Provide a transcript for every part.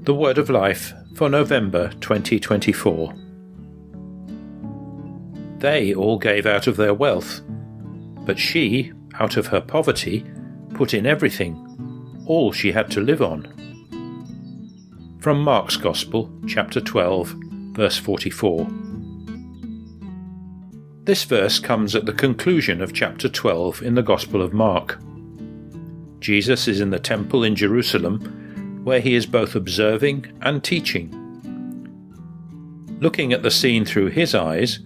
The Word of Life for November 2024. They all gave out of their wealth, but she, out of her poverty, put in everything, all she had to live on. From Mark's Gospel, chapter 12, verse 44. This verse comes at the conclusion of chapter 12 in the Gospel of Mark. Jesus is in the temple in Jerusalem, where he is both observing and teaching. Looking at the scene through his eyes,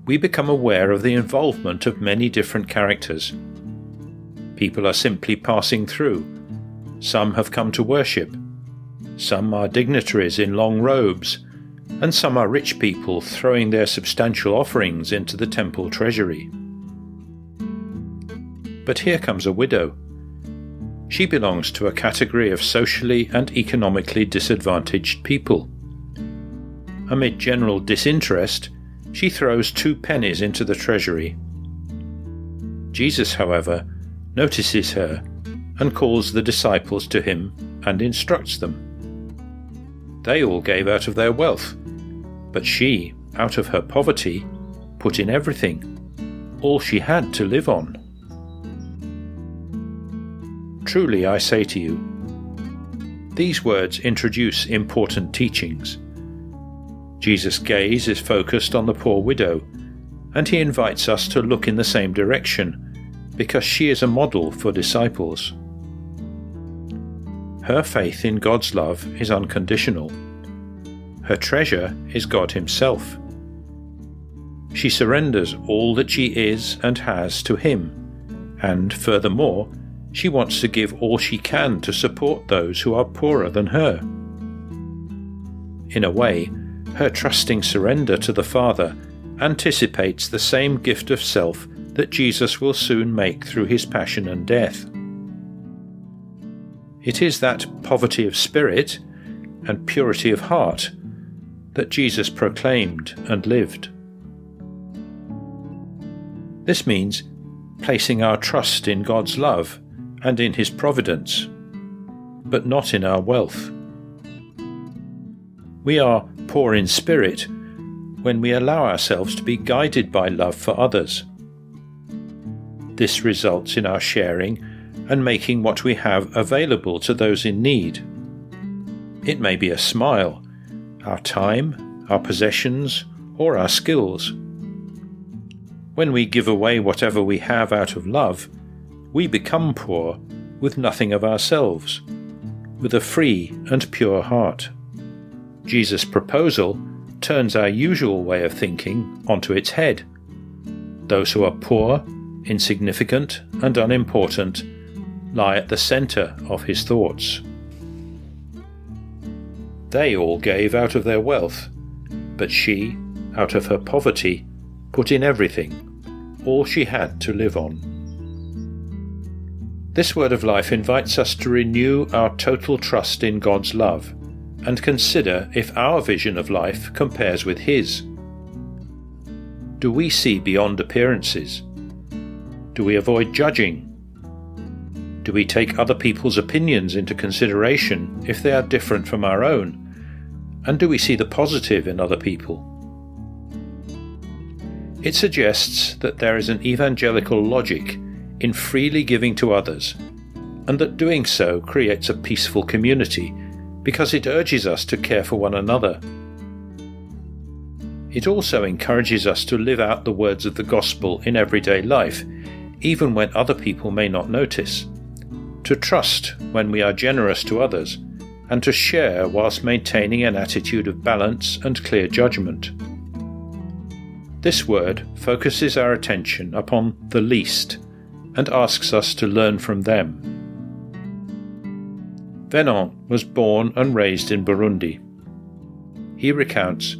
we become aware of the involvement of many different characters. People are simply passing through. Some have come to worship. Some are dignitaries in long robes, and some are rich people throwing their substantial offerings into the temple treasury. But here comes a widow. She belongs to a category of socially and economically disadvantaged people. Amid general disinterest, she throws 2 pennies into the treasury. Jesus, however, notices her and calls the disciples to him and instructs them. They all gave out of their wealth, but she, out of her poverty, put in everything, all she had to live on. Truly I say to you, these words introduce important teachings. Jesus' gaze is focused on the poor widow, and he invites us to look in the same direction, because she is a model for disciples. Her faith in God's love is unconditional. Her treasure is God himself. She surrenders all that she is and has to him, and furthermore, she wants to give all she can to support those who are poorer than her. In a way, her trusting surrender to the Father anticipates the same gift of self that Jesus will soon make through his passion and death. It is that poverty of spirit and purity of heart that Jesus proclaimed and lived. This means placing our trust in God's love and in his providence, but not in our wealth. We are poor in spirit when we allow ourselves to be guided by love for others. This results in our sharing and making what we have available to those in need. It may be a smile, our time, our possessions, or our skills. When we give away whatever we have out of love, we become poor with nothing of ourselves, with a free and pure heart. Jesus' proposal turns our usual way of thinking onto its head. Those who are poor, insignificant, and unimportant lie at the center of his thoughts. They all gave out of their wealth, but she, out of her poverty, put in everything, all she had to live on. This word of life invites us to renew our total trust in God's love and consider if our vision of life compares with his. Do we see beyond appearances? Do we avoid judging? Do we take other people's opinions into consideration if they are different from our own? And do we see the positive in other people? It suggests that there is an evangelical logic in freely giving to others, and that doing so creates a peaceful community because it urges us to care for one another. It also encourages us to live out the words of the gospel in everyday life, even when other people may not notice, to trust when we are generous to others, and to share whilst maintaining an attitude of balance and clear judgment. This word focuses our attention upon the least and asks us to learn from them. Venant was born and raised in Burundi. He recounts,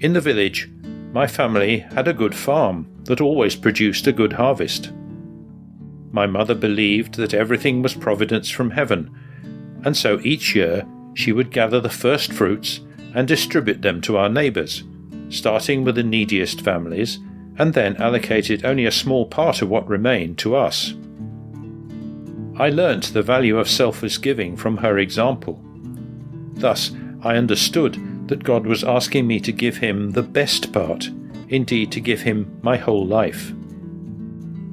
"In the village, my family had a good farm that always produced a good harvest. My mother believed that everything was providence from heaven, and so each year she would gather the first fruits and distribute them to our neighbours, starting with the neediest families, and then allocated only a small part of what remained to us. I learnt the value of selfless giving from her example. Thus I understood that God was asking me to give him the best part, indeed to give him my whole life.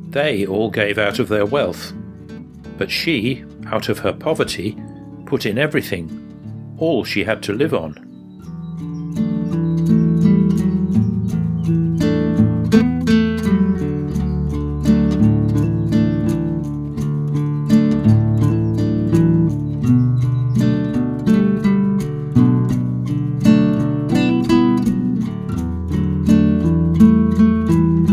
They all gave out of their wealth, but she, out of her poverty, put in everything, all she had to live on.